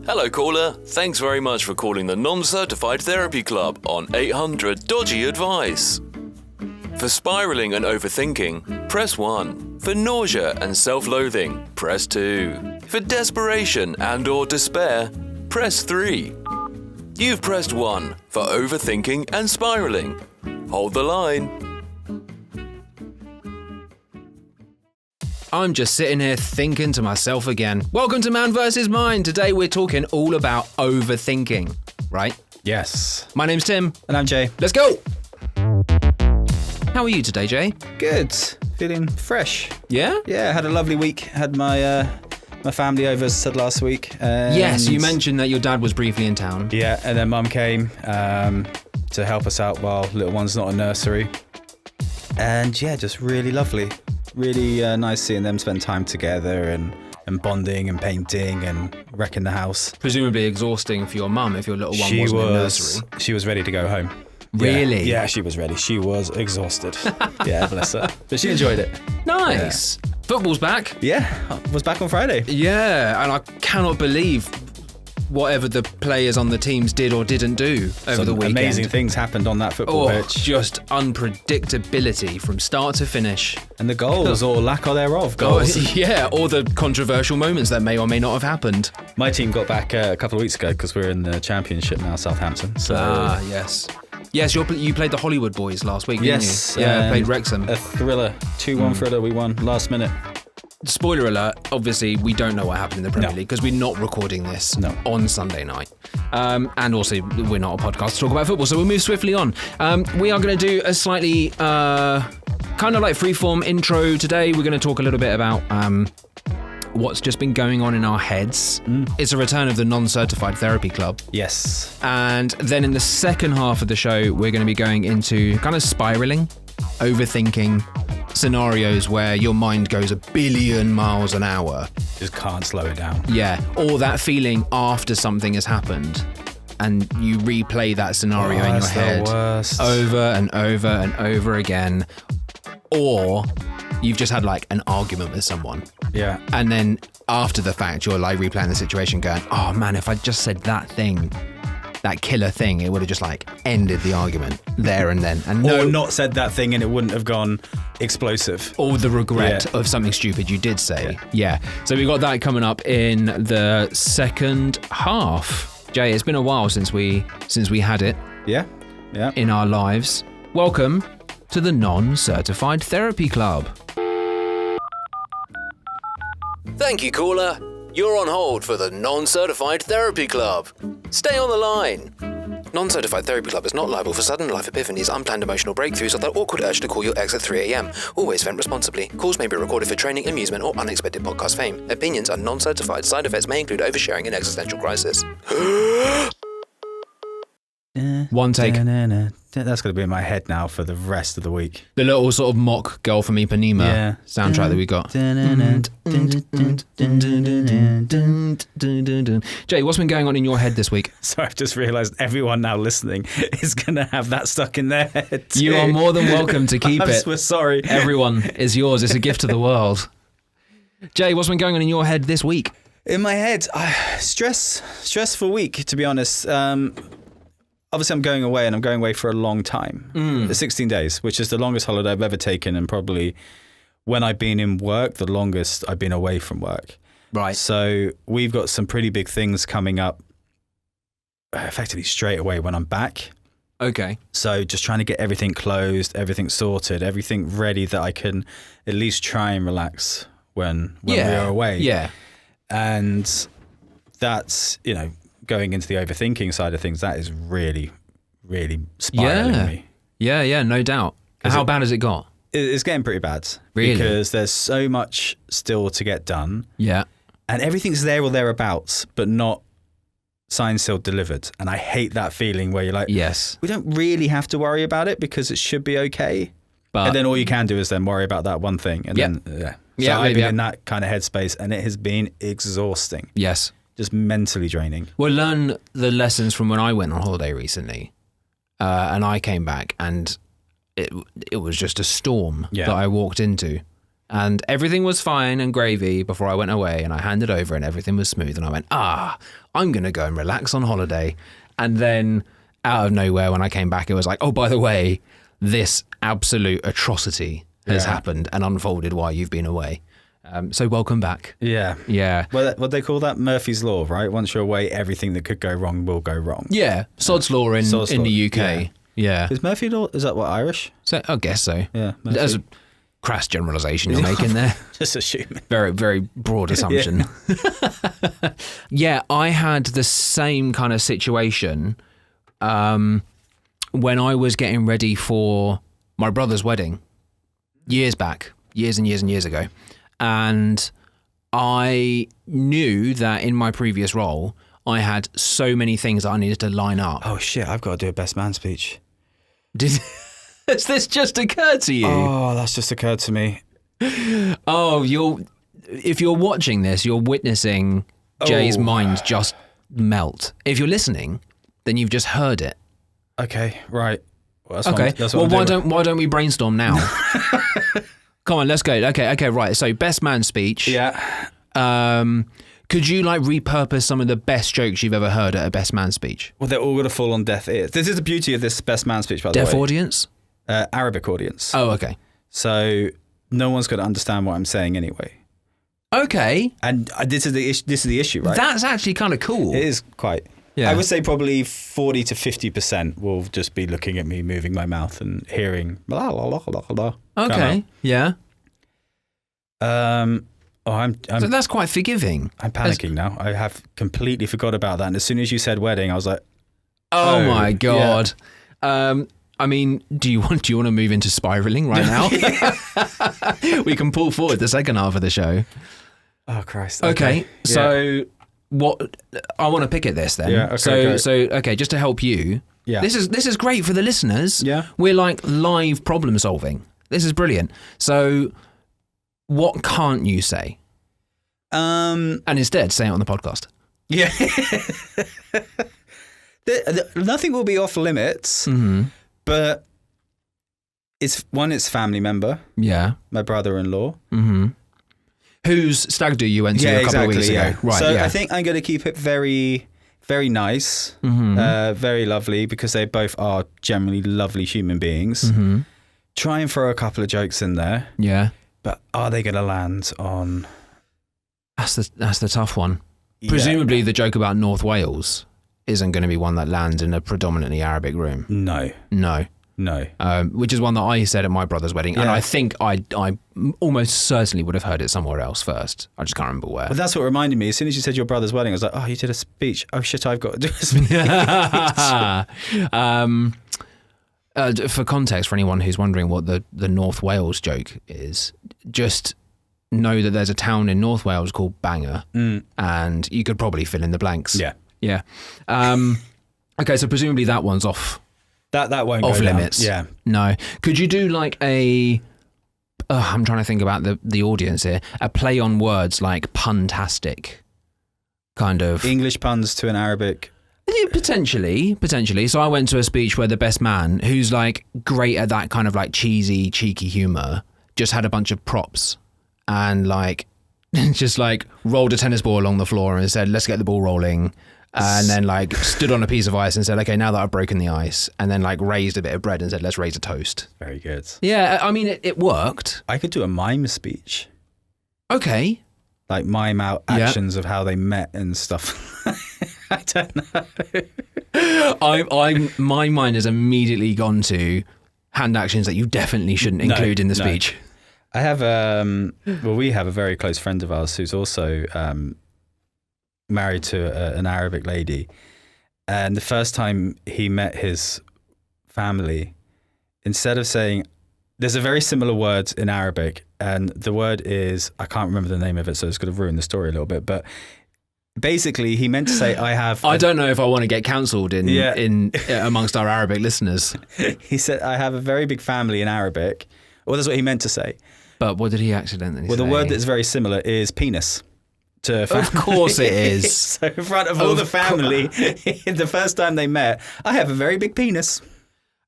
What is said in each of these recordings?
Hello caller, thanks very much for calling the Non-Certified Therapy Club on 800 Dodgy Advice. For spiralling and overthinking, press 1. For nausea and self-loathing, press 2. For desperation and or despair, press 3. You've pressed 1 for overthinking and spiralling. Hold the line. I'm just sitting here thinking to myself again. Welcome to Man vs. Mind. Today we're talking all about overthinking, right? Yes. My name's Tim. And I'm Jay. Let's go! How are you today, Jay? Good. Feeling fresh. Yeah? Yeah, had a lovely week. Had my family over, as I said last week. Yes, you mentioned that your dad was briefly in town. Yeah, and then Mum came to help us out while little one's not in nursery. And yeah, just really lovely. Really nice seeing them spend time together and bonding and painting and wrecking the house. Presumably exhausting for your mum if your little one wasn't in nursery. She was ready to go home. Really? Yeah, she was ready. She was exhausted. Yeah, bless her. But she enjoyed it. Nice. Yeah. Football's back. Yeah, I was back on Friday. Yeah, and I cannot believe whatever the players on the teams did or didn't do over the weekend. Amazing things happened on that football pitch. Just unpredictability from start to finish. And the goals, or lack thereof goals. Yeah, or the controversial moments that may or may not have happened. My team got back a couple of weeks ago because we're in the championship now, Southampton. So. Yes. Yes, you played the Hollywood boys last week, yes, didn't you? Yeah, played Wrexham. A thriller, 2-1 thriller, we won last minute. Spoiler alert, obviously we don't know what happened in the Premier League because we're not recording this on Sunday night. And also we're not a podcast to talk about football, so we'll move swiftly on. We are going to do a slightly kind of like freeform intro today. We're going to talk a little bit about what's just been going on in our heads. It's a return of the Non-Certified Therapy Club. Yes. And then in the second half of the show, we're going to be going into kind of spiraling, overthinking, scenarios where your mind goes a billion miles an hour. Just can't slow it down. Yeah, or that feeling after something has happened and you replay that scenario in your head over and over and over again. Or you've just had like an argument with someone. Yeah. And then after the fact, you're like replaying the situation going, oh man, if I just said that thing, that killer thing, it would have just like ended the argument there and then. And or not said that thing and it wouldn't have gone explosive. Or the regret of something stupid you did say. Yeah. So we got that coming up in the second half. Jay, it's been a while since we had it. Yeah. In our lives. Welcome to the Non-Certified Therapy Club. Thank you caller. You're on hold for the Non-Certified Therapy Club. Stay on the line. Non-Certified Therapy Club is not liable for sudden life epiphanies, unplanned emotional breakthroughs, or that awkward urge to call your ex at 3 a.m. Always vent responsibly. Calls may be recorded for training, amusement, or unexpected podcast fame. Opinions are non-certified. Side effects may include oversharing and existential crisis. One take. That's going to be in my head now for the rest of the week. The little sort of mock Girl from Ipanema soundtrack that we got. Jay, what's been going on in your head this week? So I've just realised everyone now listening is going to have that stuck in their head too. You are more than welcome to keep it. We're sorry. Everyone is yours. It's a gift to the world. Jay, what's been going on in your head this week? In my head, stressful week, to be honest. Obviously, I'm going away, and I'm going away for a long time. 16 days, which is the longest holiday I've ever taken, and probably when I've been in work, the longest I've been away from work. Right. So we've got some pretty big things coming up effectively straight away when I'm back. Okay. So just trying to get everything closed, everything sorted, everything ready that I can at least try and relax when we are away. Yeah. And that's, going into the overthinking side of things, that is really, really spiraling me. Yeah, no doubt. How bad has it got? It's getting pretty bad. Really? Because there's so much still to get done. Yeah. And everything's there or thereabouts, but not signed, sealed, delivered. And I hate that feeling where you're like, yes, we don't really have to worry about it because it should be okay. But, and then all you can do is then worry about that one thing. And then, So I've been in that kind of headspace and it has been exhausting. Yes. Just mentally draining. Well, learn the lessons from when I went on holiday recently. And I came back and it was just a storm that I walked into. And everything was fine and gravy before I went away, and I handed over and everything was smooth. And I went, I'm going to go and relax on holiday. And then out of nowhere, when I came back, it was like, oh, by the way, this absolute atrocity has happened and unfolded while you've been away. So welcome back. Yeah. Yeah. Well, what they call that? Murphy's Law, right? Once you're away, everything that could go wrong will go wrong. Yeah. Sod's Law in the UK. Yeah. Is Murphy Law, is that what, Irish? So I guess so. Yeah. That's a crass generalisation you're making there. Just assuming. Very, very broad assumption. Yeah, I had the same kind of situation when I was getting ready for my brother's wedding years back, years and years ago. And I knew that in my previous role, I had so many things that I needed to line up. Oh shit, I've got to do a best man speech. Has this just occurred to you? Oh, that's just occurred to me. Oh, if you're watching this, you're witnessing Jay's mind just melt. If you're listening, then you've just heard it. Okay, right. Well, why don't we brainstorm now? Come on, let's go. Okay, right. So best man speech. Yeah. Could you repurpose some of the best jokes you've ever heard at a best man speech? Well, they're all going to fall on deaf ears. This is the beauty of this best man speech, by the way. Deaf audience? Arabic audience. Oh, okay. So no one's going to understand what I'm saying anyway. Okay. And this is the issue, right? That's actually kind of cool. It is quite. Yeah. I would say probably 40 to 50% will just be looking at me, moving my mouth and hearing blah, blah, blah, blah, blah. Okay. Yeah. So that's quite forgiving. I'm panicking now. I have completely forgot about that. And as soon as you said wedding, I was like, oh my God. Yeah. I mean, do you want to move into spiraling right now? We can pull forward the second half of the show. Oh Christ. Okay. So what I want to pick at this then. Yeah, okay, so okay, just to help you. Yeah. This is great for the listeners. Yeah. We're like live problem solving. This is brilliant. So what can't you say? And instead say it on the podcast. Yeah. Nothing will be off limits. Mm-hmm. But it's family member. Yeah. My brother-in-law. Mm-hmm. Whose stag do you went to a couple of weeks ago? Right. So I think I'm going to keep it very, very nice, very lovely, because they both are generally lovely human beings. Mm-hmm. Try and throw a couple of jokes in there. Yeah. But are they going to land on? That's the tough one. Yeah. Presumably the joke about North Wales isn't going to be one that lands in a predominantly Arabic room. No. Which is one that I said at my brother's wedding, and I think I almost certainly would have heard it somewhere else first. I just can't remember where. But that's what reminded me. As soon as you said your brother's wedding, I was like, oh, you did a speech. Oh shit, I've got to do a speech. For context, for anyone who's wondering what the North Wales joke is, just know that there's a town in North Wales called Bangor, and you could probably fill in the blanks. Yeah. Okay, so presumably that one's off. That won't off go limits. Down. Yeah. No. Could you do like I'm trying to think about the audience here. A play on words like puntastic, kind of English puns to an Arabic. Yeah, potentially. So I went to a speech where the best man, who's like great at that kind of like cheesy, cheeky humor, just had a bunch of props and like just like rolled a tennis ball along the floor and said, "Let's get the ball rolling." And then like stood on a piece of ice and said, okay, now that I've broken the ice, and then like raised a bit of bread and said, let's raise a toast. Very good. Yeah, I mean, it worked. I could do a mime speech. Okay. Like mime out actions of how they met and stuff. I don't know. My mind has immediately gone to hand actions that you definitely shouldn't include in the speech. I have, we have a very close friend of ours who's also married to an Arabic lady, and the first time he met his family, instead of saying, there's a very similar word in Arabic, and the word is, I can't remember the name of it, so it's going to ruin the story a little bit, but basically he meant to say, I don't know if I want to get cancelled in amongst our Arabic listeners. He said, I have a very big family in Arabic. Well, that's what he meant to say. But what did he accidentally say? Well, the word that's very similar is penis. Of course it is. So in front of all the family, the first time they met, I have a very big penis.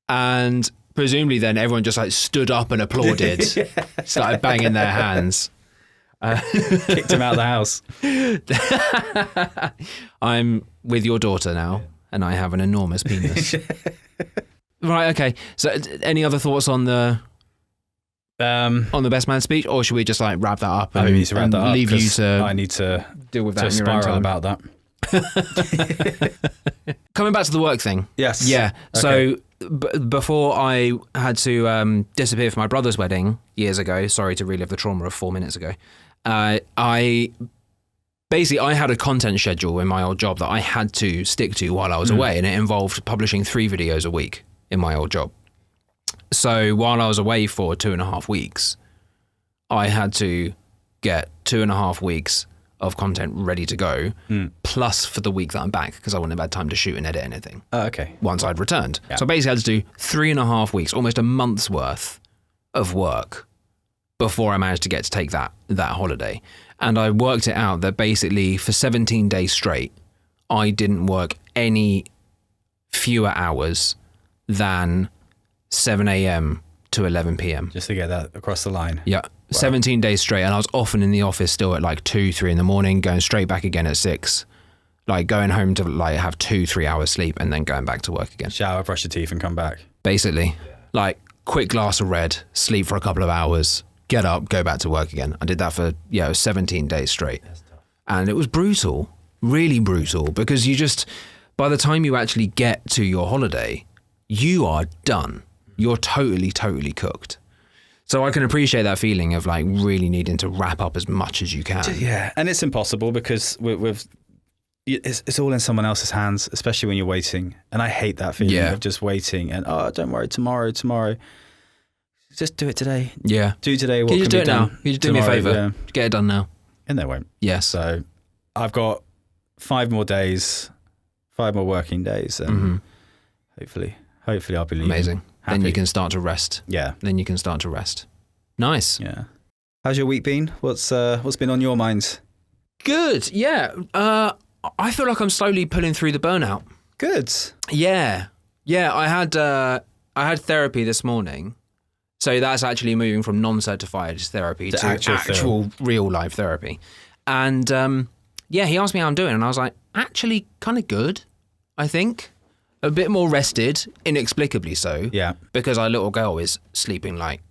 And presumably then everyone just like stood up and applauded, started banging their hands. Kicked him out of the house. I'm with your daughter now, and I have an enormous penis. Right, okay. So any other thoughts on the best man speech, or should we just like wrap that up and, need to wrap that up, leave you to I need to deal with that in your own spiral time? about that. Coming back to the work thing. Yes. Yeah. Okay. So before I had to disappear for my brother's wedding years ago, sorry to relive the trauma of 4 minutes ago, I had a content schedule in my old job that I had to stick to while I was away, and it involved publishing 3 videos a week in my old job. So while I was away for 2.5 weeks, I had to get 2.5 weeks of content ready to go, plus for the week that I'm back, because I wouldn't have had time to shoot and edit anything. Okay. Once I'd returned. Yeah. So basically I had to do 3.5 weeks, almost a month's worth of work before I managed to get to take that holiday. And I worked it out that basically for 17 days straight, I didn't work any fewer hours than 7 a.m. to 11 p.m. Just to get that across the line. Yeah. Wow. 17 days straight. And I was often in the office still at like 2, 3 in the morning, going straight back again at 6, like going home to like have 2-3 hours sleep and then going back to work again. Shower, brush your teeth and come back. Basically, like quick glass of red, sleep for a couple of hours, get up, go back to work again. I did that for 17 days straight. And it was brutal, really brutal, because you just, by the time you actually get to your holiday, you are done. You're totally, totally cooked. So I can appreciate that feeling of like really needing to wrap up as much as you can. Yeah, and it's impossible because it's all in someone else's hands, especially when you're waiting. And I hate that feeling of just waiting and, don't worry, tomorrow. Just do it today. Yeah. Do today what can you can do be it done now? Can you just do me a favour? Yeah. Get it done now. And they won't. Yes. So I've got 5 more days, 5 more working days, and hopefully I'll be leaving. Amazing. Happy. Then you can start to rest. Yeah. Then you can start to rest. Nice. Yeah. How's your week been? What's been on your mind? Good. Yeah. I feel like I'm slowly pulling through the burnout. Good. Yeah. Yeah. I had therapy this morning. So that's actually moving from non-certified therapy to actual real life therapy. And he asked me how I'm doing, and I was like, actually kind of good, I think. A bit more rested, inexplicably so. Yeah. Because our little girl is sleeping like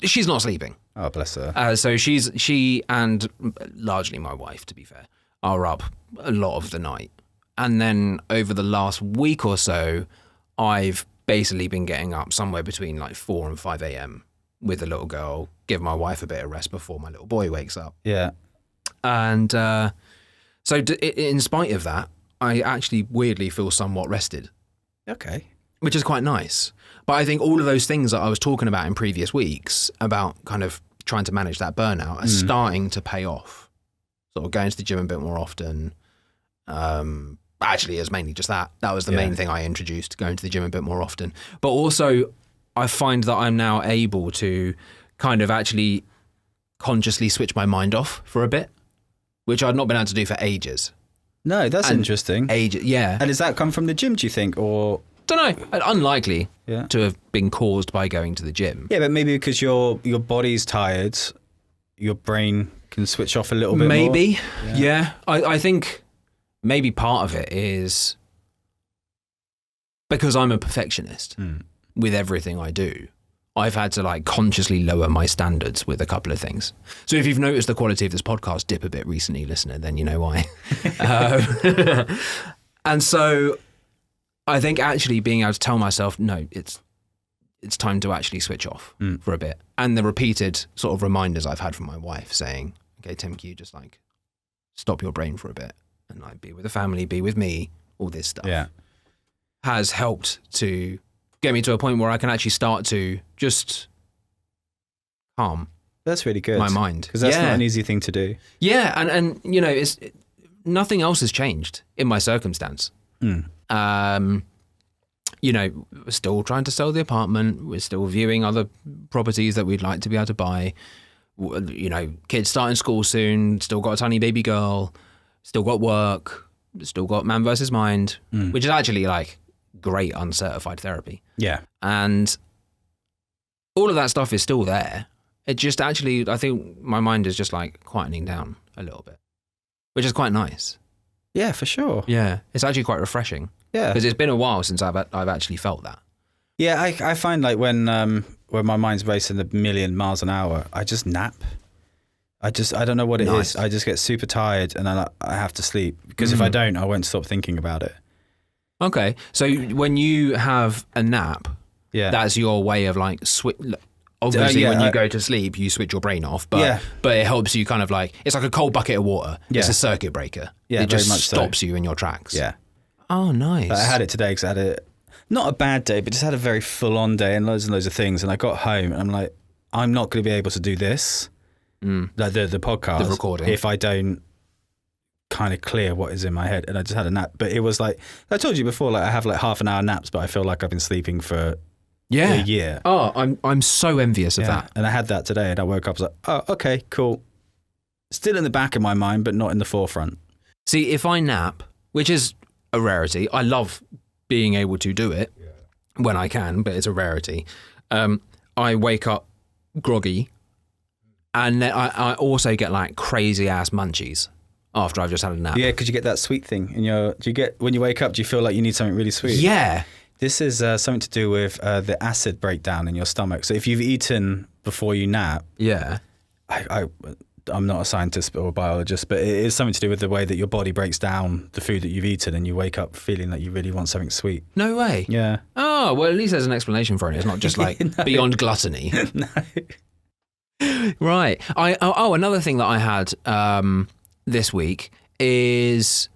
she's not sleeping. Oh, bless her. So she and largely my wife, to be fair, are up a lot of the night. And then over the last week or so, I've basically been getting up somewhere between like 4 and 5 a.m. with the little girl, give my wife a bit of rest before my little boy wakes up. Yeah. And so in spite of that, I actually weirdly feel somewhat rested. Okay. Which is quite nice. But I think all of those things that I was talking about in previous weeks about kind of trying to manage that burnout are starting to pay off. Sort of going to the gym a bit more often. Actually, it was mainly just that. That was the main thing I introduced, going to the gym a bit more often. But also, I find that I'm now able to kind of actually consciously switch my mind off for a bit, which I'd not been able to do for ages. No, that's interesting. Ages, yeah. And does that come from the gym, do you think, or...? Don't know. Unlikely to have been caused by going to the gym. Yeah, but maybe because your body's tired, your brain can switch off a little bit maybe. more. Yeah. I think maybe part of it is because I'm a perfectionist with everything I do. I've had to like consciously lower my standards with a couple of things. So if you've noticed the quality of this podcast dip a bit recently, listener, then you know why. And so I think actually being able to tell myself, no, it's time to actually switch off for a bit. And the repeated sort of reminders I've had from my wife saying, okay, Tim, can you just like stop your brain for a bit and like be with the family, be with me, all this stuff has helped to get me to a point where I can actually start to just calm. That's really good. My mind. Because that's not an easy thing to do. Yeah, and you know, nothing else has changed in my circumstance. You know, we're still trying to sell the apartment. We're still viewing other properties that we'd like to be able to buy. You know, kids starting school soon, still got a tiny baby girl, still got work, still got Man versus Mind, which is actually like great uncertified therapy. Yeah. And all of that stuff is still there. It just actually, I think my mind is just like quietening down a little bit, which is quite nice. Yeah, for sure. Yeah. It's actually quite refreshing. Yeah. Because it's been a while since I've actually felt that. Yeah, I find like when my mind's racing a million miles an hour, I just nap. I don't know what it is. I just get super tired and then I have to sleep because if I don't, I won't stop thinking about it. Okay. So when you have a nap, that's your way of like obviously when you go to sleep, you switch your brain off, but it helps you kind of like, it's like a cold bucket of water. Yeah. It's a circuit breaker. Yeah, it just stops you in your tracks. Yeah. Oh, nice. But I had it today because I had not a bad day, but just had a very full-on day and loads of things. And I got home and I'm like, I'm not going to be able to do this, like the podcast, the recording, if I don't kind of clear what is in my head. And I just had a nap. But it was like, I told you before, like I have like half an hour naps, but I feel like I've been sleeping for a year. Oh, I'm so envious of that. And I had that today and I woke up, I was like, oh, okay, cool. Still in the back of my mind, but not in the forefront. See, if I nap, which is a rarity, I love being able to do it when I can, but it's a rarity. I wake up groggy and then I also get like crazy ass munchies after I've just had a nap. Yeah, because you get that sweet thing when you wake up, do you feel like you need something really sweet? Yeah. This is something to do with the acid breakdown in your stomach. So if you've eaten before you nap, I'm not a scientist or a biologist, but it is something to do with the way that your body breaks down the food that you've eaten and you wake up feeling like you really want something sweet. No way. Yeah. Oh, well, at least there's an explanation for it. It's not just like beyond gluttony. No. Right. Another thing that I had this week is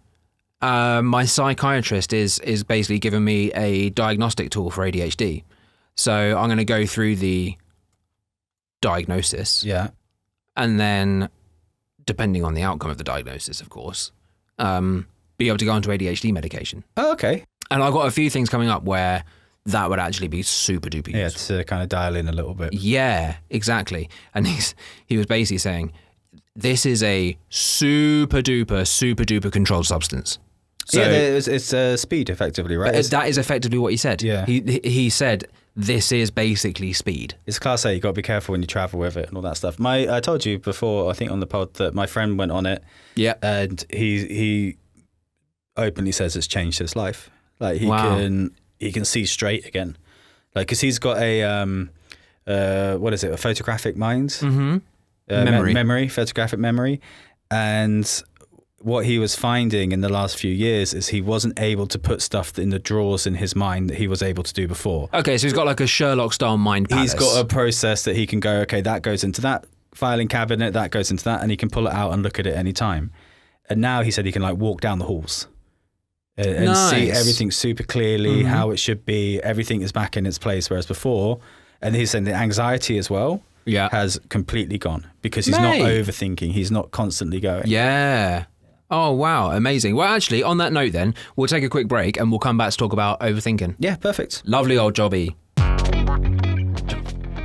my psychiatrist is basically giving me a diagnostic tool for ADHD. So I'm going to go through the diagnosis. Yeah. And then, depending on the outcome of the diagnosis, of course, be able to go onto ADHD medication. Oh, okay. And I've got a few things coming up where that would actually be super duper useful. Yeah, to kind of dial in a little bit. Yeah, exactly. And he was basically saying, this is a super duper controlled substance. So, it's speed, effectively, right? That is effectively what he said. Yeah. He said, this is basically speed. It's class A. You've got to be careful when you travel with it and all that stuff. I told you before, I think on the pod, that my friend went on it. Yeah. And he openly says it's changed his life. Like he can see straight again. Like, because he's got a, a photographic mind? Mm-hmm. Photographic memory. And what he was finding in the last few years is he wasn't able to put stuff in the drawers in his mind that he was able to do before. Okay, so he's got like a Sherlock-style mind palace. He's got a process that he can go, okay, that goes into that filing cabinet, that goes into that, and he can pull it out and look at it any time. And now he said he can like walk down the halls and see everything super clearly, how it should be. Everything is back in its place, whereas before, and he's saying the anxiety as well has completely gone because he's not overthinking. He's not constantly going. Yeah. Oh, wow. Amazing. Well, actually, on that note then, we'll take a quick break and we'll come back to talk about overthinking. Yeah, perfect. Lovely old jobby.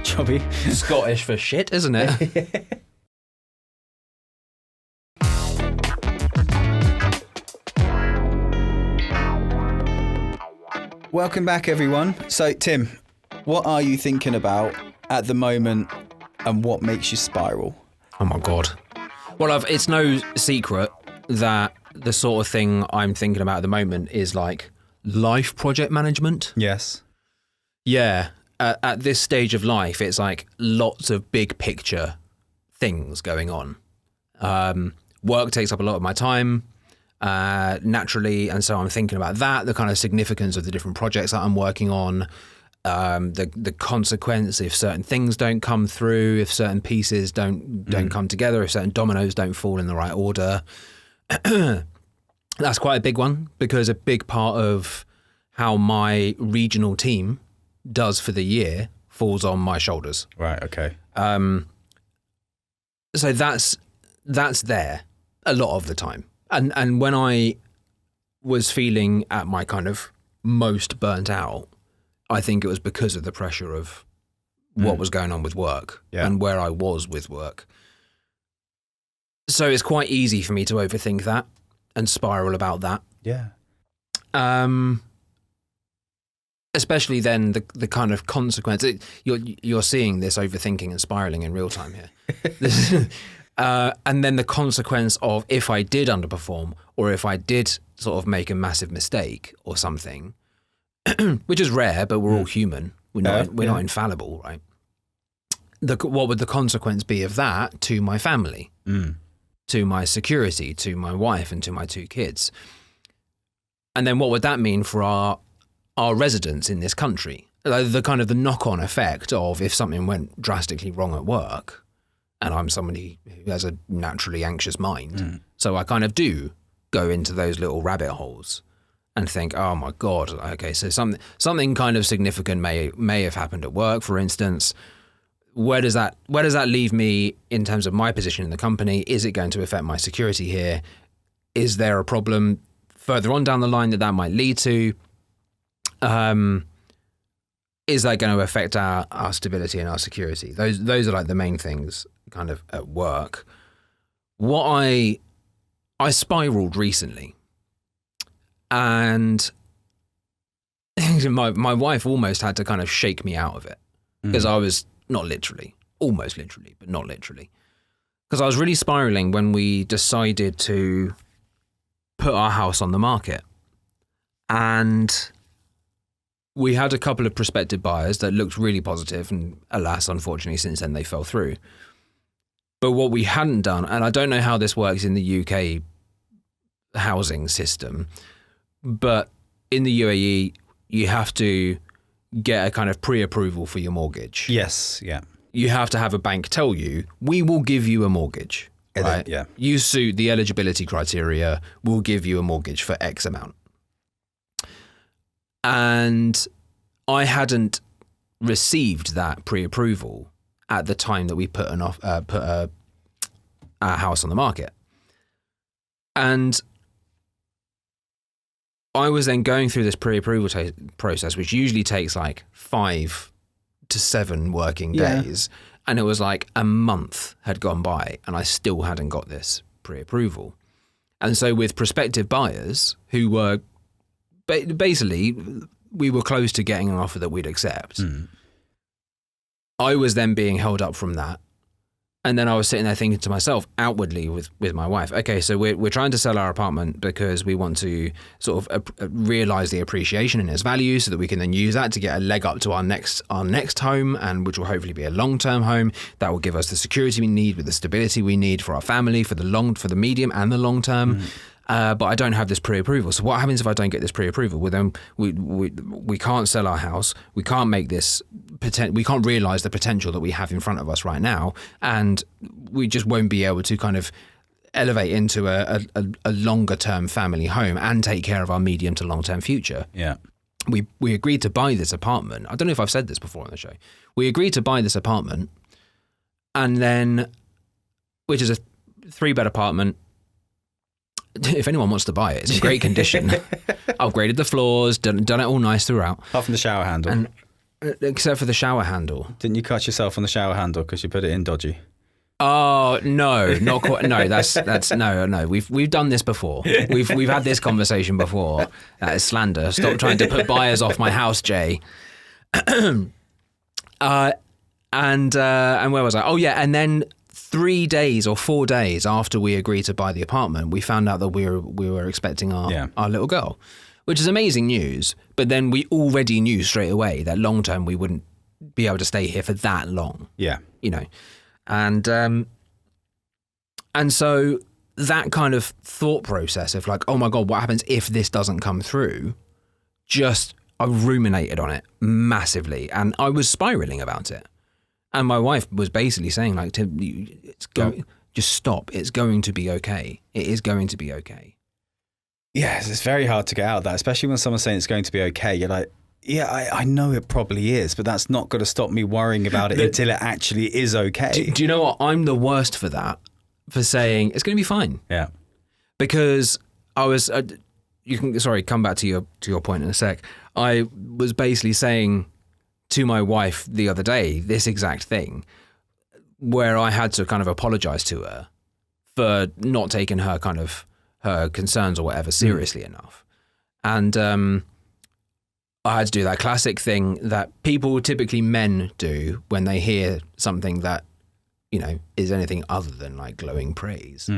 Jobby. Scottish for shit, isn't it? Welcome back, everyone. So, Tim, what are you thinking about at the moment and what makes you spiral? Oh, my God. Well, it's no secret that the sort of thing I'm thinking about at the moment is like life project management. Yes. Yeah. At this stage of life, it's like lots of big picture things going on. Work takes up a lot of my time, naturally. And so I'm thinking about that, the kind of significance of the different projects that I'm working on, the consequence if certain things don't come through, if certain pieces don't come together, if certain dominoes don't fall in the right order. That's quite a big one because a big part of how my regional team does for the year falls on my shoulders. Right. Okay. So that's there a lot of the time. And when I was feeling at my kind of most burnt out, I think it was because of the pressure of what was going on with work and where I was with work. So it's quite easy for me to overthink that and spiral about that. Yeah. especially then the kind of consequence. You're seeing this overthinking and spiraling in real time here. And then the consequence of if I did underperform or if I did sort of make a massive mistake or something, which is rare, but we're all human. We're not infallible, right? What would the consequence be of that to my family, to my security, to my wife and to my 2 kids? And then what would that mean for our residents in this country? The kind of the knock-on effect of if something went drastically wrong at work, and I'm somebody who has a naturally anxious mind, so I kind of do go into those little rabbit holes and think, oh my God, okay, so something kind of significant may have happened at work, for instance. Where does that leave me in terms of my position in the company? Is it going to affect my security here? Is there a problem further on down the line that might lead to? Is that going to affect our stability and our security? Those are like the main things kind of at work. What I spiraled recently, and my wife almost had to kind of shake me out of it because I was not literally, almost literally, but not literally, because I was really spiraling when we decided to put our house on the market. And we had a couple of prospective buyers that looked really positive, and alas, unfortunately, since then they fell through. But what we hadn't done, and I don't know how this works in the UK housing system, but in the UAE, you have to get a kind of pre-approval for your mortgage. Yes, yeah. You have to have a bank tell you, we will give you a mortgage. Right? Yeah. You suit the eligibility criteria, we'll give you a mortgage for X amount. And I hadn't received that pre-approval at the time that we put our house on the market. And I was then going through this pre-approval process, which usually takes like 5 to 7 working days. And it was like a month had gone by and I still hadn't got this pre-approval. And so with prospective buyers who were basically, we were close to getting an offer that we'd accept. I was then being held up from that. And then I was sitting there thinking to myself outwardly with my wife, okay, so we're trying to sell our apartment because we want to sort of realize the appreciation in its value so that we can then use that to get a leg up to our next home, and which will hopefully be a long-term home that will give us the security we need with the stability we need for our family for the medium and the long term. But I don't have this pre-approval. So what happens if I don't get this pre-approval? Well, then we can't sell our house. We can't make this we can't realize the potential that we have in front of us right now, and we just won't be able to kind of elevate into a longer term family home and take care of our medium to long term future. Yeah. We agreed to buy this apartment. I don't know if I've said this before on the show. We agreed to buy this apartment, and then, which is a 3-bed apartment. If anyone wants to buy it, it's in great condition. Upgraded the floors, done it all nice throughout. Apart from the shower handle. And except for the shower handle. Didn't you cut yourself on the shower handle because you put it in dodgy? Oh no, not quite. No, that's no. We've done this before. We've had this conversation before. That is slander. Stop trying to put buyers off my house, Jay. And where was I? Oh yeah, and then 3 days or 4 days after we agreed to buy the apartment, we found out that we were expecting our little girl, which is amazing news. But then we already knew straight away that long term we wouldn't be able to stay here for that long. Yeah, you know, and so that kind of thought process of like, oh my God, what happens if this doesn't come through? I ruminated on it massively, and I was spiraling about it. And my wife was basically saying, like, just stop. It's going to be okay. It is going to be okay. Yes, it's very hard to get out of that, especially when someone's saying it's going to be okay. You're like, yeah, I know it probably is, but that's not going to stop me worrying about it until it actually is okay. Do you know what? I'm the worst for that, for saying it's going to be fine. Yeah. Because I was, come back to your point in a sec. I was basically saying to my wife the other day this exact thing, where I had to kind of apologize to her for not taking her kind of her concerns or whatever seriously enough. And I had to do that classic thing that people, typically men, do when they hear something that, is anything other than like glowing praise,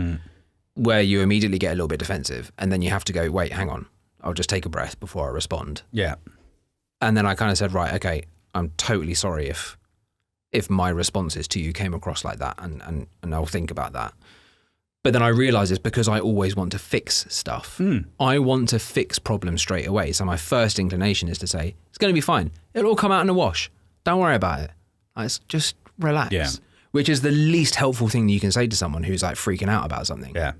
where you immediately get a little bit defensive, and then you have to go, wait, hang on, I'll just take a breath before I respond. Yeah. And then I kind of said, right, okay, I'm totally sorry if my responses to you came across like that, and I'll think about that. But then I realised it's because I always want to fix stuff. I want to fix problems straight away. So my first inclination is to say, it's going to be fine. It'll all come out in a wash. Don't worry about it. Just relax. Yeah. Which is the least helpful thing that you can say to someone who's like freaking out about something. Yeah.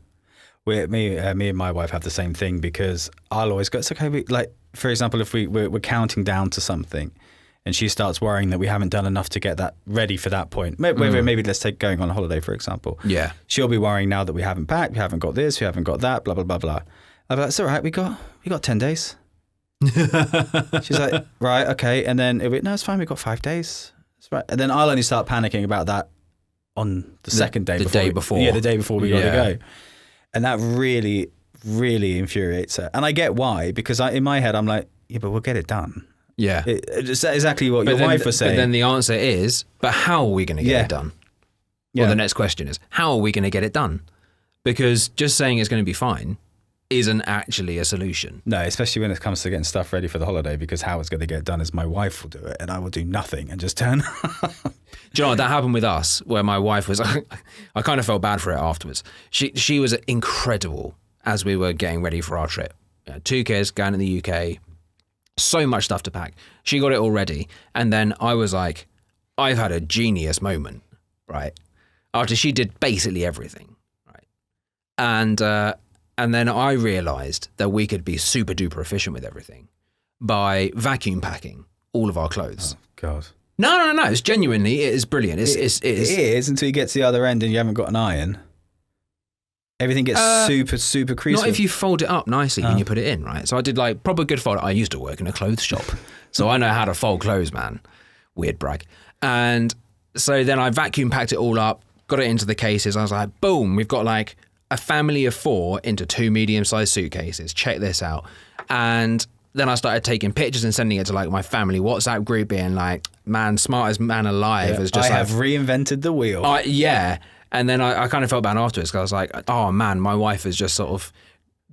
Me and my wife have the same thing, because I'll always go, it's okay. For example, if we're counting down to something, and she starts worrying that we haven't done enough to get that ready for that point. Maybe let's take going on a holiday, for example. Yeah. She'll be worrying now that we haven't packed, we haven't got this, we haven't got that, blah, blah, blah, blah. I'm like, it's all right, we got 10 days. She's like, right, okay. And then no, it's fine, we've got 5 days. It's right. And then I'll only start panicking about that on the second day. The day before. Yeah, the day before we got to go. And that really, really infuriates her. And I get why, because in my head, I'm like, yeah, but we'll get it done. Yeah. It's exactly what your wife was saying. But then the answer is, but how are we going to get it done? Well, the next question is, how are we going to get it done? Because just saying it's going to be fine isn't actually a solution. No, especially when it comes to getting stuff ready for the holiday, because how it's going to get it done is my wife will do it and I will do nothing and just turn. Do you know what, that happened with us, where my wife was, I kind of felt bad for it afterwards. She was incredible as we were getting ready for our trip. 2 kids going to the UK, so much stuff to pack. She got it all ready. And then I was like, I've had a genius moment, right? After she did basically everything, right? And then I realized that we could be super duper efficient with everything by vacuum packing all of our clothes. Oh, God. No. It's genuinely, it is brilliant. It is until you get to the other end and you haven't got an iron. Everything gets super, super creasy. Not if you fold it up nicely when you put it in, right? So I did like proper good fold. I used to work in a clothes shop, so I know how to fold clothes, man. Weird brag. And so then I vacuum packed it all up, got it into the cases. I was like, boom, we've got like a family of 4 into 2 medium-sized suitcases. Check this out. And then I started taking pictures and sending it to like my family WhatsApp group, being like, man, smartest man alive. Yeah, I have reinvented the wheel. Yeah. And then I kind of felt bad afterwards, because I was like, oh man, my wife has just sort of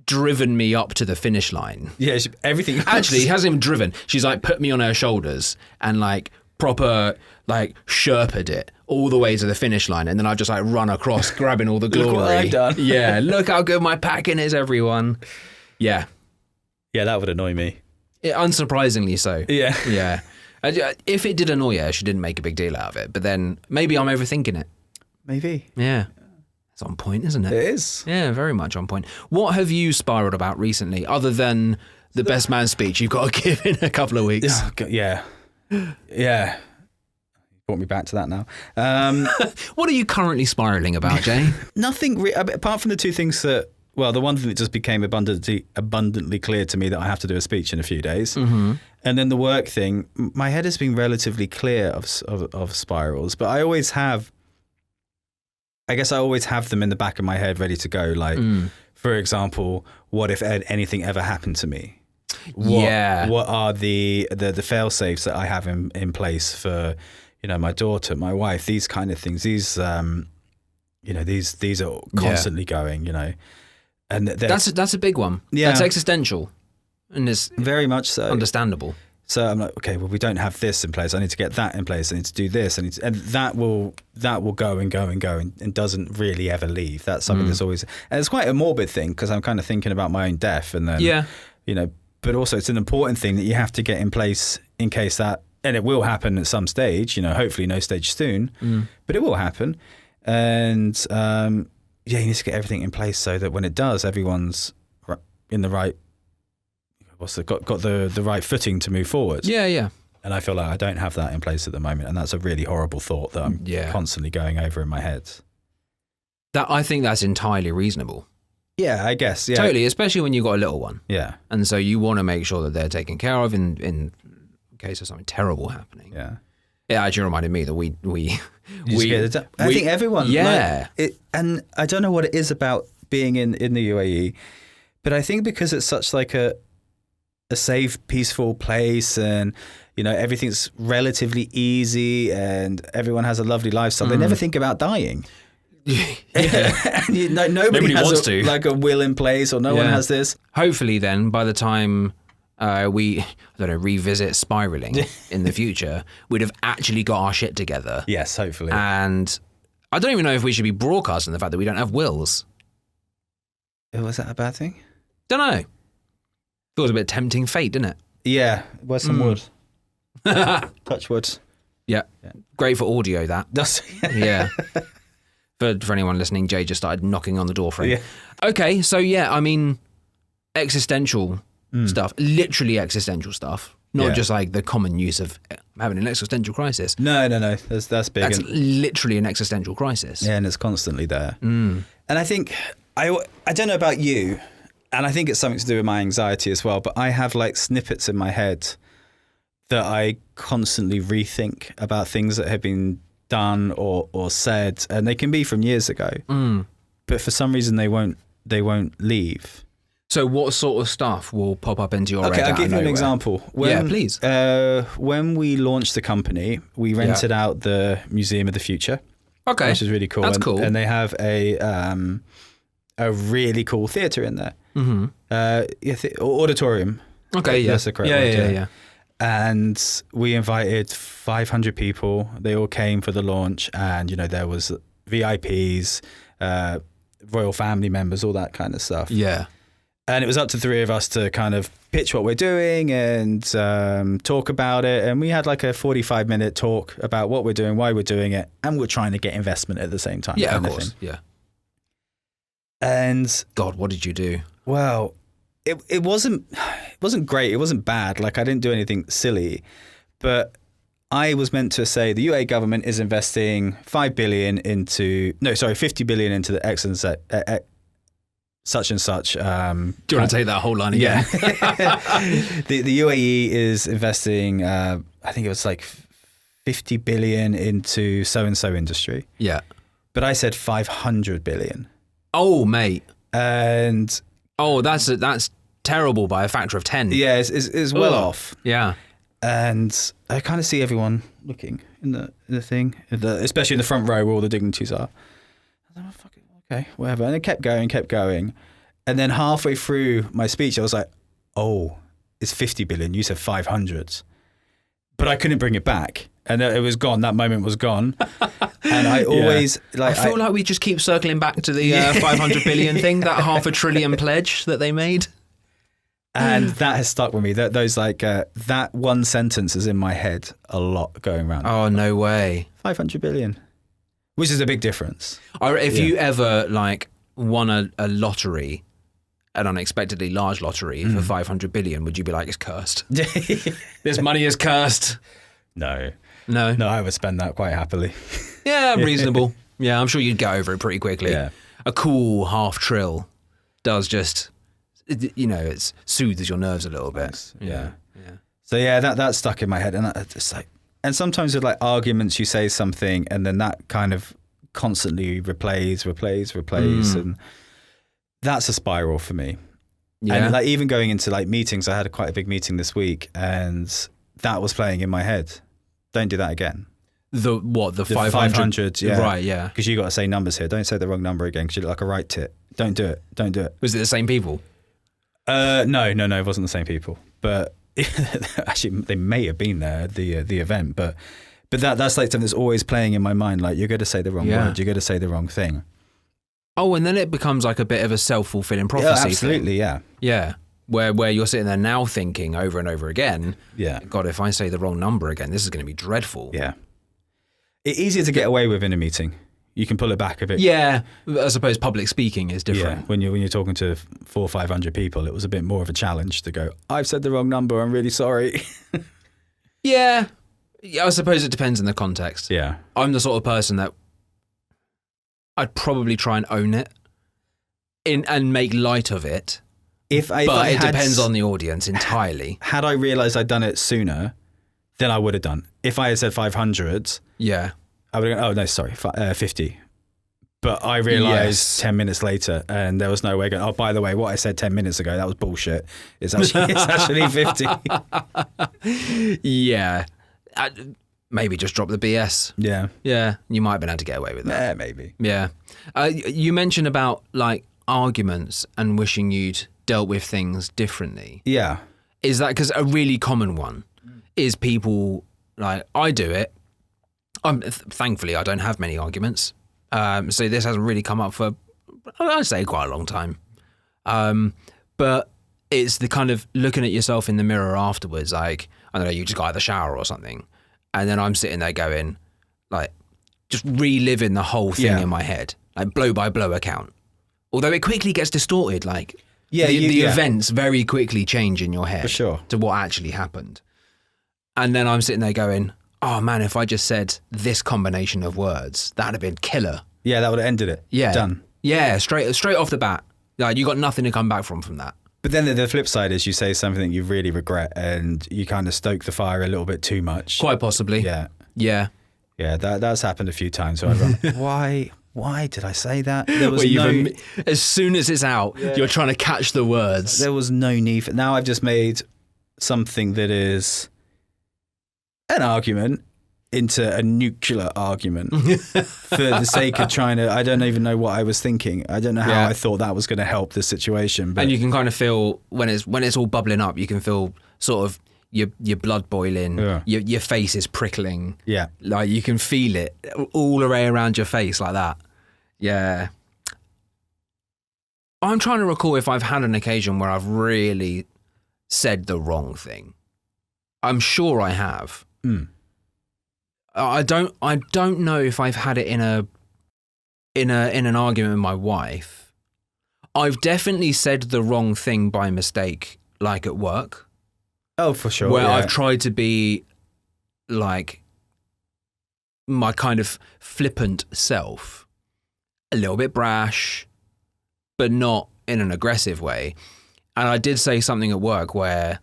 driven me up to the finish line. Yeah, everything else. Actually, hasn't even driven. She's like put me on her shoulders and like proper like Sherpa'd it all the way to the finish line. And then I just like run across grabbing all the glory. Look what I've done. Yeah, look how good my packing is, everyone. Yeah. Yeah, that would annoy me. Unsurprisingly so. Yeah. Yeah. If it did annoy her, she didn't make a big deal out of it. But then maybe I'm overthinking it. Maybe. Yeah. It's on point, isn't it? It is. Yeah, very much on point. What have you spiraled about recently, other than the best man speech you've got to give in a couple of weeks? Yeah. Yeah. Brought me back to that now. What are you currently spiraling about, Jay? Nothing, apart from the 2 things that, well, the one thing that just became abundantly clear to me, that I have to do a speech in a few days. Mm-hmm. And then the work thing, my head has been relatively clear of spirals, but I guess I always have them in the back of my head ready to go. Like, for example, what if anything ever happened to me? What are the fail safes that I have in place for, my daughter, my wife, these kind of things. These, these are constantly going, and that's a big one. Yeah. That's existential, and it's very much so understandable. So I'm like, okay, well, we don't have this in place. I need to get that in place. I need to do this. And that will go and go and go and doesn't really ever leave. That's something that's always, and it's quite a morbid thing, because I'm kind of thinking about my own death, and then, but also it's an important thing that you have to get in place in case that, and it will happen at some stage, hopefully no stage soon, but it will happen. And, you need to get everything in place so that when it does, everyone's in the right, got the right footing to move forward. Yeah. And I feel like I don't have that in place at the moment, and that's a really horrible thought that I'm constantly going over in my head. I think that's entirely reasonable. Yeah, I guess. Yeah, totally. Especially when you've got a little one. Yeah, and so you want to make sure that they're taken care of in case of something terrible happening. Yeah. It actually reminded me that we I think everyone. Yeah. And I don't know what it is about being in the UAE, but I think because it's such like a a safe, peaceful place, and everything's relatively easy, and everyone has a lovely lifestyle. They never think about dying. And nobody has wants to. like a will in place, or no one has this. Hopefully, then by the time we revisit spiraling in the future, we'd have actually got our shit together. Yes, hopefully. And I don't even know if we should be broadcasting the fact that we don't have wills. Was that a bad thing? Don't know. Feels a bit tempting fate, didn't it? Yeah. Where's some wood? Touch wood. Yeah. Great for audio, that. Yeah. For anyone listening, Jay just started knocking on the door frame. Yeah. Okay, so I mean, existential stuff, literally existential stuff, not just like the common use of having an existential crisis. No. That's big. That's literally an existential crisis. Yeah, and it's constantly there. And I think, I don't know about you, and I think it's something to do with my anxiety as well, but I have like snippets in my head that I constantly rethink about things that have been done or said, and they can be from years ago, but for some reason they won't leave. So what sort of stuff will pop up into your head? Okay, I'll give you an example. Please. When we launched the company, we rented out the Museum of the Future. Okay, which is really cool. That's cool. And they have a really cool theatre in there. Auditorium. Okay, that's the correct word. Yeah. And we invited 500 people. They all came for the launch, and there was VIPs, royal family members, all that kind of stuff. Yeah. And it was up to three of us to kind of pitch what we're doing and talk about it. And we had like a 45-minute talk about what we're doing, why we're doing it, and we're trying to get investment at the same time. Yeah, of course. Yeah. And God, what did you do? Well, it wasn't great. It wasn't bad. Like, I didn't do anything silly, but I was meant to say the UAE government is investing 50 billion into the excellence such and such. Do you want to take that whole line again? Yeah. the UAE is investing, I think it was like 50 billion into so-and-so industry. Yeah. But I said 500 billion. Oh, mate. And... Oh, that's terrible by a factor of 10. Yeah, it's well off. Yeah. And I kind of see everyone looking in the thing, especially in the front row where all the dignitaries are. I thought, fuck it, okay, whatever. And it kept going. And then halfway through my speech, I was like, oh, it's 50 billion. You said 500. But I couldn't bring it back. And it was gone. That moment was gone. And I always... I feel like we just keep circling back to the 500 billion thing, that $500 billion pledge that they made. And that has stuck with me. That one sentence is in my head a lot going around. Oh, no way. 500 billion. Which is a big difference. If you ever won a lottery, an unexpectedly large lottery for 500 billion, would you be like, it's cursed? This money is cursed. No, I would spend that quite happily. Yeah, reasonable. Yeah, I'm sure you'd get over it pretty quickly. Yeah. A cool $500 billion does just, it soothes your nerves a little bit. Yeah. So that stuck in my head, and it's like, and sometimes with arguments, you say something, and then that kind of constantly replays, and that's a spiral for me. Yeah. And even going into meetings, I had quite a big meeting this week, and that was playing in my head. Don't do that again. The 500? Yeah. Right, yeah. Because you got to say numbers here. Don't say the wrong number again because you look like a right tit. Don't do it. Was it the same people? No, it wasn't the same people. But actually, they may have been there at the event. But that's something that's always playing in my mind. You're going to say the wrong word. You're going to say the wrong thing. Oh, and then it becomes a bit of a self-fulfilling prophecy. Yeah, absolutely, thing. Yeah. Where you're sitting there now thinking over and over again, God, if I say the wrong number again, this is going to be dreadful. Yeah. It's easier to get away with in a meeting. You can pull it back a bit. Yeah, I suppose public speaking is different. Yeah, when you're talking to 400 or 500 people, it was a bit more of a challenge to go, I've said the wrong number, I'm really sorry. Yeah, I suppose it depends on the context. Yeah. I'm the sort of person that I'd probably try and own it and make light of it. But it depends on the audience entirely. Had I realised I'd done it sooner, then I would have done. If I had said 500, yeah, I would have gone, oh no, sorry, 50. But I realised Yes. 10 minutes later, and there was no way going, oh, by the way, what I said 10 minutes ago, that was bullshit. It's actually 50. Yeah. Maybe just drop the BS. Yeah. Yeah, you might have been able to get away with that. Yeah, maybe. Yeah. You mentioned about like arguments and wishing you'd dealt with things differently. Yeah. Is that because a really common one is people like, I do it. Thankfully, I don't have many arguments. So this hasn't really come up for, I'd say, quite a long time. But it's the kind of looking at yourself in the mirror afterwards, like, I don't know, you just got out of the shower or something. And then I'm sitting there going, like, just reliving the whole thing in my head, like blow by blow account. Although it quickly gets distorted, like the events very quickly change in your head For sure. to what actually happened. And then I'm sitting there going, oh man, if I just said this combination of words, that'd have been killer. Yeah, that would have ended it. Yeah. Done. Yeah, straight off the bat. Like, you got nothing to come back from that. But then the flip side is you say something that you really regret and you kind of stoke the fire a little bit too much. Quite possibly. Yeah. Yeah. Yeah, that's happened a few times. So I've gone, why did I say that? There was as soon as it's out, you're trying to catch the words. There was no need for. Now I've just made something that is an argument into a nuclear argument for the sake of trying to. I don't even know what I was thinking. I don't know how I thought that was going to help the situation. But and you can kind of feel when it's all bubbling up, you can feel sort of your blood boiling, your face is prickling. Yeah, like you can feel it all the way around your face like that. Yeah. I'm trying to recall if I've had an occasion where I've really said the wrong thing. I'm sure I have. Mm. I don't know if I've had it in an argument with my wife. I've definitely said the wrong thing by mistake, like at work. Oh, for sure. Where I've tried to be like my kind of flippant self, a little bit brash, but not in an aggressive way. And I did say something at work where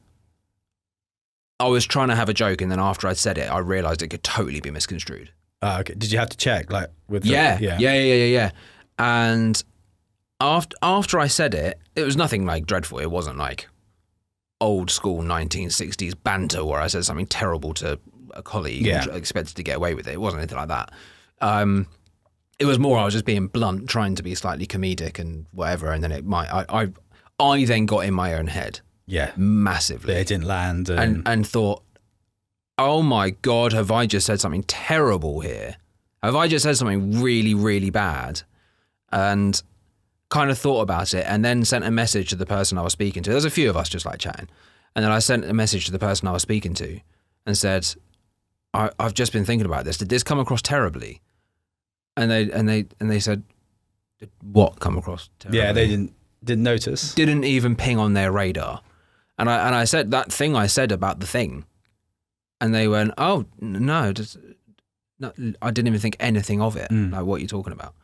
I was trying to have a joke, and then after I'd said it, I realised it could totally be misconstrued. Okay. Did you have to check, like, with the, Yeah. And after I said it, it was nothing like dreadful. It wasn't like old school 1960s banter where I said something terrible to a colleague and expected to get away with it. It wasn't anything like that. It was more I was just being blunt, trying to be slightly comedic and whatever, and then I then got in my own head. Yeah. Massively. It didn't land. And thought, oh my God, have I just said something terrible here? Have I just said something really, really bad? And kind of thought about it and then sent a message to the person I was speaking to. There's a few of us just like chatting. And then I sent a message to the person I was speaking to and said, I've just been thinking about this. Did this come across terribly? And they said, did what come across terribly? Yeah, they didn't notice. Didn't even ping on their radar. And I said that thing I said about the thing. And they went, oh, no, I didn't even think anything of it. Like, what are you talking about?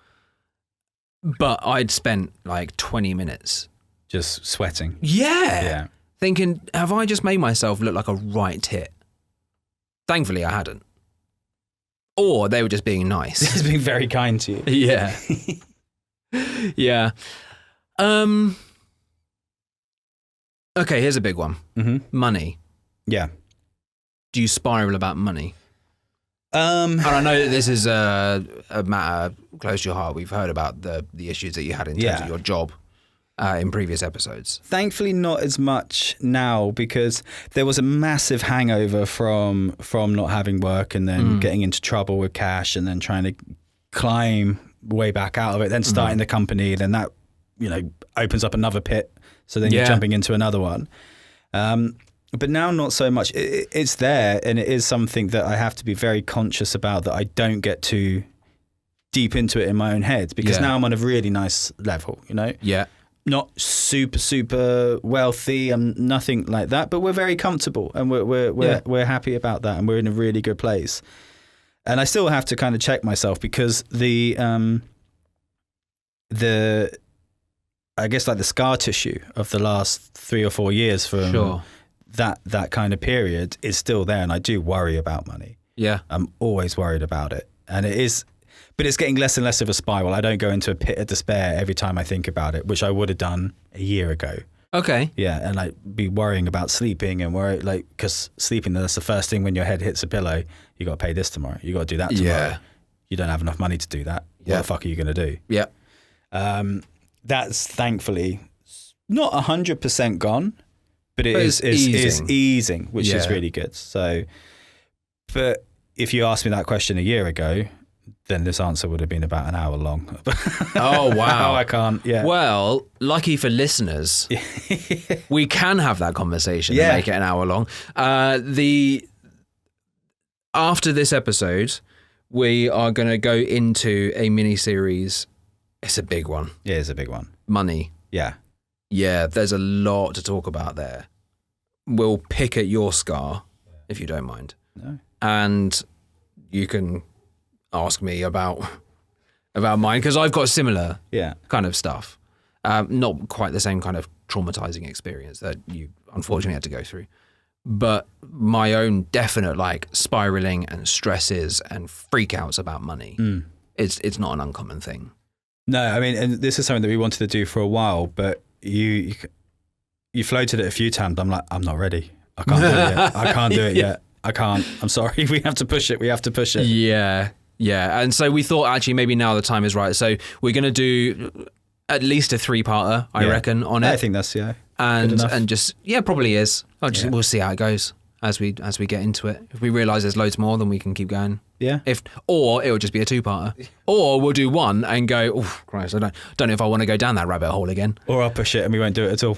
But I'd spent like 20 minutes. Just sweating. Yeah. Thinking, have I just made myself look like a right tit? Thankfully, I hadn't. Or they were just being nice. Just being very kind to you. Yeah. Yeah. Okay, here's a big one. Mm-hmm. Money. Yeah. Do you spiral about money? And I know that this is a matter close to your heart. We've heard about the issues that you had in terms of your job in previous episodes. Thankfully, not as much now because there was a massive hangover from not having work and then getting into trouble with cash and then trying to climb way back out of it, then starting the company, then that, opens up another pit. So then you're jumping into another one. But now not so much. It's there, and it is something that I have to be very conscious about, that I don't get too deep into it in my own head, because now I'm on a really nice level, Yeah. Not super, super wealthy. I'm nothing like that, but we're very comfortable, and we're happy about that, and we're in a really good place. And I still have to kind of check myself because I guess like the scar tissue of the last 3 or 4 years from that kind of period is still there, and I do worry about money. Yeah. I'm always worried about it. And it is, But it's getting less and less of a spiral. I don't go into a pit of despair every time I think about it, which I would have done a year ago. Okay. Yeah, and like be worrying about sleeping and worry like because sleeping, that's the first thing when your head hits a pillow. You got to pay this tomorrow. You got to do that tomorrow. Yeah. You don't have enough money to do that. Yeah. What the fuck are you going to do? Yeah. That's thankfully not 100% gone, but it's easing, which is really good. So, but if you asked me that question a year ago, then this answer would have been about an hour long. Oh, wow. I can't, Well, lucky for listeners, we can have that conversation and make it an hour long. After this episode, we are going to go into a mini-series. It's a big one. Yeah, it's a big one. Money. Yeah. Yeah, there's a lot to talk about there. We'll pick at your scar, if you don't mind. No. And you can ask me about mine, because I've got similar kind of stuff. Not quite the same kind of traumatizing experience that you unfortunately had to go through, but my own definite like spiraling and stresses and freakouts about money. It's not an uncommon thing. No, I mean, and this is something that we wanted to do for a while, but you floated it a few times. I'm like, I'm not ready. I can't do it yet. I can't do it yet. I can't. I'm sorry. We have to push it. Yeah. Yeah. And so we thought actually maybe now the time is right. So we're going to do at least a 3-parter, I reckon, on it. I think that's, And just, probably is. We'll see how it goes as we get into it. If we realise there's loads more, then we can keep going. Yeah. Or it'll just be a 2-parter. Or we'll do one and go, oh, Christ, I don't know if I want to go down that rabbit hole again. Or I'll push it and we won't do it at all.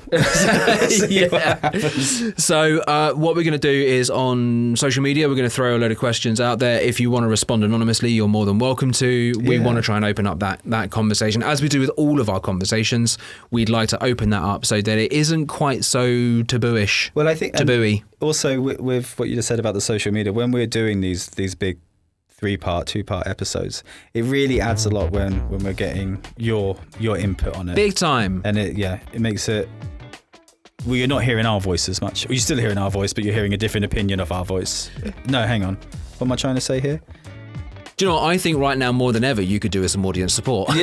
So what we're going to do is on social media, we're going to throw a load of questions out there. If you want to respond anonymously, you're more than welcome to. We want to try and open up that conversation. As we do with all of our conversations, we'd like to open that up so that it isn't quite so tabooish. Well, I think taboo-y. Also with what you just said about the social media, when we're doing these big 3-part, 2-part episodes, it really adds a lot when we're getting your input on it. Big time. And it makes it, well, you're not hearing our voice as much. Well, you're still hearing our voice, but you're hearing a different opinion of our voice. No, hang on. What am I trying to say here? Do you know what? I think right now more than ever you could do with some audience support. A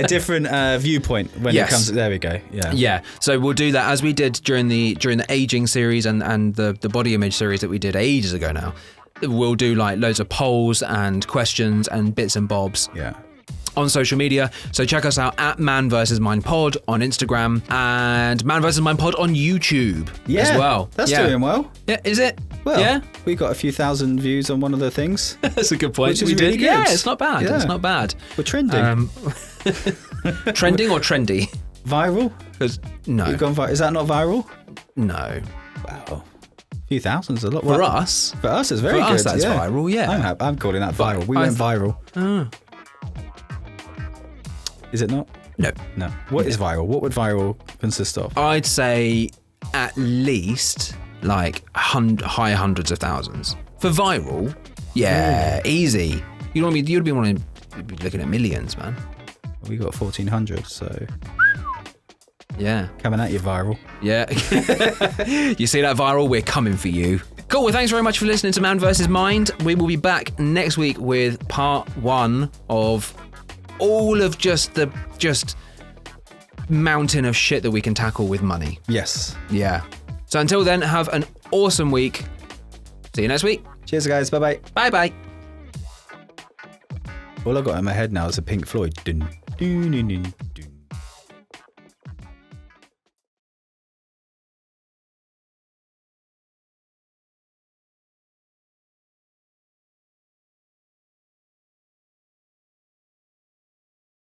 different viewpoint when it comes. There we go. Yeah. So we'll do that as we did during the aging series and the body image series that we did ages ago now. We'll do like loads of polls and questions and bits and bobs. Yeah. On social media. So check us out at Man vs. Mind Pod on Instagram and Man vs. Mind Pod on YouTube as well. That's doing well. Yeah, is it? Well, we got a few thousand views on one of the things. That's a good point. Which is really good. Yeah, it's not bad. Yeah. It's not bad. We're trending. Trending or trendy? Viral? No. You've gone viral. Is that not viral? No. Wow. A few thousands, a lot. For us? For us, it's very good. For us, that's viral, yeah. I'm calling that viral. We went viral. Is it not? No. What is viral? What would viral consist of? I'd say at least like high hundreds of thousands. For viral, easy. You'd be wanting to be looking at millions, man. We got 1,400, so... Yeah. Coming at you, viral. Yeah. You see that, viral? We're coming for you. Cool. Well, thanks very much for listening to Man vs. Mind. We will be back next week with part 1 of all of just mountain of shit that we can tackle with money. Yes. Yeah. So until then, have an awesome week. See you next week. Cheers, guys. Bye-bye. Bye-bye. All I've got in my head now is a Pink Floyd. Dun, dun, dun, dun, dun.